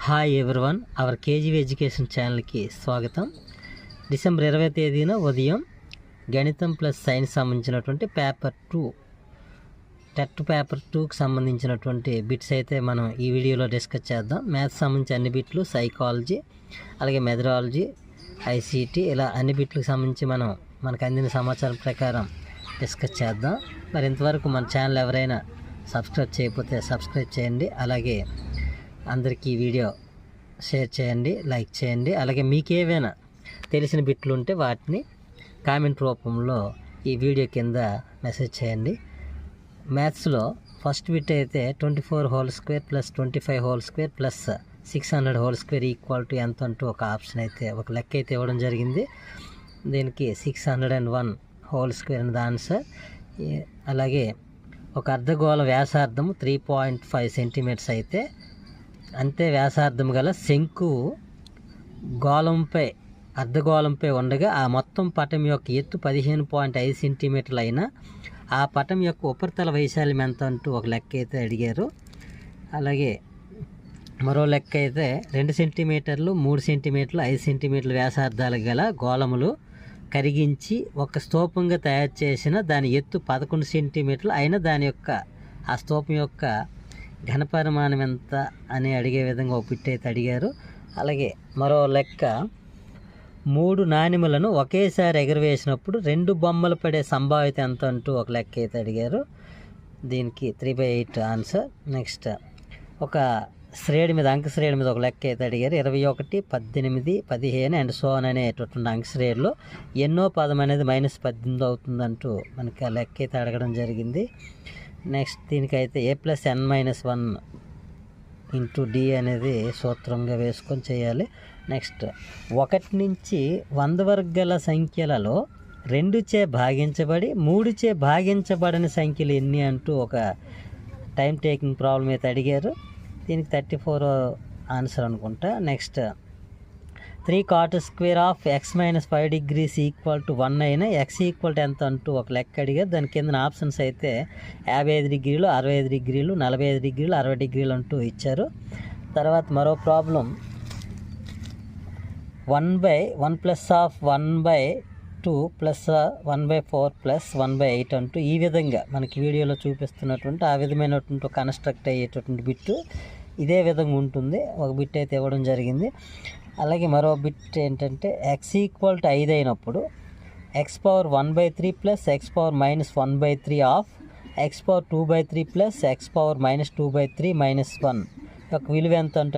Hi everyone, hour కేజీవి education ఛానల్కి స్వాగతం. December 20 తేదీన ఉదయం గణితం ప్లస్ సైన్స్ సంబంధించినటువంటి పేపర్ 2 టెట్ పేపర్ 2కి సంబంధించినటువంటి బిట్స్ అయితే మనం ఈ వీడియోలో డిస్కస్ చేద్దాం. మ్యాథ్స్ సంబంధించి అన్ని బిట్లు, సైకాలజీ అలాగే మెథడాలజీ, ఐసీటీ ఇలా అన్ని బిట్లకు సంబంధించి మనకు అందిన సమాచారం ప్రకారం డిస్కస్ చేద్దాం. మరి ఇంతవరకు మన ఛానల్ ఎవరైనా సబ్స్క్రైబ్ చేయకపోతే సబ్స్క్రైబ్ చేయండి. అలాగే అందరికీ వీడియో షేర్ చేయండి, లైక్ చేయండి. అలాగే మీకు ఏవైనా తెలిసిన బిట్లు ఉంటే వాటిని కామెంట్ రూపంలో ఈ వీడియో కింద మెసేజ్ చేయండి. మ్యాథ్స్లో ఫస్ట్ బిట్ అయితే 24 whole square plus 25 whole square plus 600 whole square equal to ఎంత అంటూ ఒక ఆప్షన్ అయితే ఒక లెక్క అయితే ఇవ్వడం జరిగింది. దీనికి 601 హోల్ స్క్వేర్ అనేది ఆన్సర్. అలాగే ఒక అర్ధగోళ వ్యాసార్థము 3.5 సెంటీమీటర్స్ అయితే అంతే వ్యాసార్థం గల శంకు గోళంపై అర్ధగోళంపై ఉండగా ఆ మొత్తం పటం యొక్క ఎత్తు 15.5 సెంటీమీటర్లు అయినా ఆ పటం యొక్క ఉపరితల వైశాల్యం ఎంత అంటూ ఒక లెక్క అయితే అడిగారు. అలాగే మరో లెక్క అయితే 2 సెంటీమీటర్లు, 3 సెంటీమీటర్లు, 5 సెంటీమీటర్ల వ్యాసార్థాలు గల గోళములు కరిగించి ఒక స్తూపంగా తయారు చేసిన దాని ఎత్తు 11 సెంటీమీటర్లు అయినా దాని యొక్క ఆ స్తూపం యొక్క ఘనపరిమాణం ఎంత అని అడిగే విధంగా ఒక బిట్ అయితే అడిగారు. అలాగే మరో లెక్క 3 నాణెములను ఒకేసారి ఎగరవేసినప్పుడు 2 బొమ్మలు పడే సంభావ్యత ఎంత అంటూ ఒక లెక్క అయితే అడిగారు. దీనికి 3/8 ఆన్సర్. నెక్స్ట్ ఒక శ్రేణి మీద అంక శ్రేణి మీద ఒక లెక్క అయితే అడిగారు. 21, 18, 15 అండ్ సో అనేటటువంటి అంక శ్రేణిలో ఎన్నో పదం అనేది -18 అవుతుందంటూ మనకి ఆ లెక్క అయితే అడగడం జరిగింది. నెక్స్ట్ దీనికైతే a+n-1 ఇంటూ d అనేది సూత్రంగా వేసుకొని చేయాలి. నెక్స్ట్ 1 నుంచి 100 వరకు గల సంఖ్యలలో 2చే భాగించబడి 3చే భాగించబడని సంఖ్యలు ఎన్ని అంటూ ఒక టైం టేకింగ్ ప్రాబ్లం అయితే అడిగారు. దీనికి 34 ఆన్సర్ అనుకుంటా. Next 3 cot square of x-5 degrees equal to 1 అయినా x ఈక్వల్ టు ఎంత అంటూ ఒక లెక్క అడిగారు. దాని కింద ఆప్షన్స్ అయితే 55 డిగ్రీలు, 65 డిగ్రీలు, 45 డిగ్రీలు, 60 డిగ్రీలు అంటూ ఇచ్చారు. తర్వాత మరో problem 1/1 plus of 1/2 plus 1/4 plus 1/8 అంటూ ఈ విధంగా మనకి వీడియోలో చూపిస్తున్నటువంటి ఆ విధమైనటువంటి ఒక కన్స్ట్రక్ట్ అయ్యేటటువంటి బిట్టు ఇదే విధంగా ఉంటుంది. ఒక బిట్ అయితే ఇవ్వడం జరిగింది. అలాగే మరో బిట్ ఏంటంటే x ఈక్వల్ టు 5 అయినప్పుడు x⁻1/3 plus x⁻−1/3 of x⁻2/3 plus x⁻−2/3 -1 యొక్క విలువ ఎంత అంటే